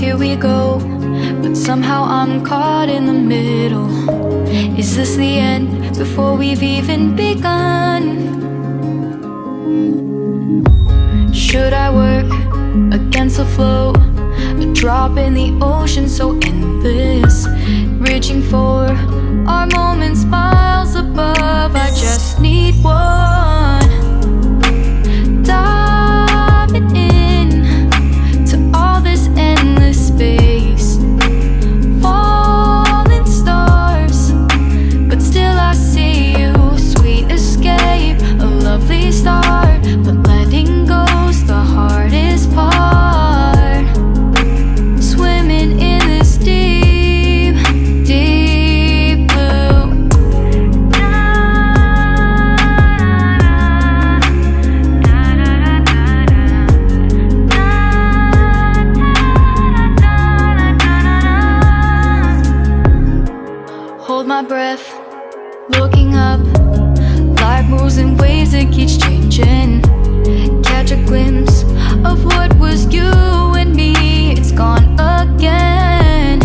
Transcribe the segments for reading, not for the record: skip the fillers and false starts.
here we go, but somehow I'm caught in the middle. Is this the end before we've even begun? Should I work against the flow? A drop in the ocean so endless, reaching for our moments miles above. I just need one, diving in to all this endless space, falling stars, but still I see you. Sweet escape, a lovely start, but letting go's the hardest part. Swimming in this deep, deep blue. Hold my breath, looking up. Life moves in waves that keeps changing. Catch a glimpse of what was you and me. It's gone again,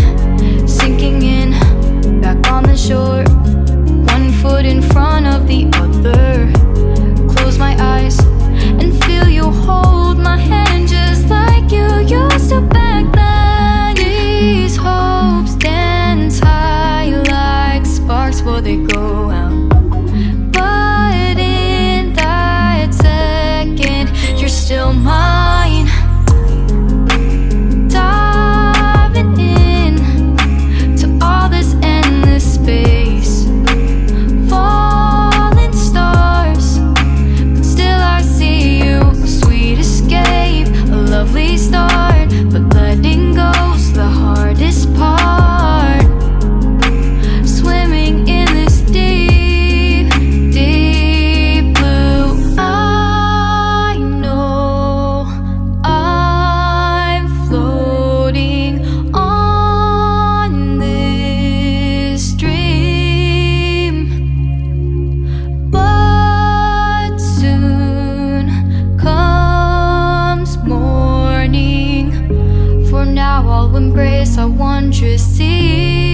sinking in, back on the shore, one foot in front of the other. Close my eyes and feel you hold my hand just like you used to back then. These hopes dance high like sparks before they go out. But in that second, you're still mine. Diving in to all this endless space, falling stars, but still I see you. A sweet escape, a lovely start, but letting go's the hardest part. Swimming in this deep, deep blue. I know I'm floating on this dream, but soon comes morning. For now I'll embrace our wondrous sea.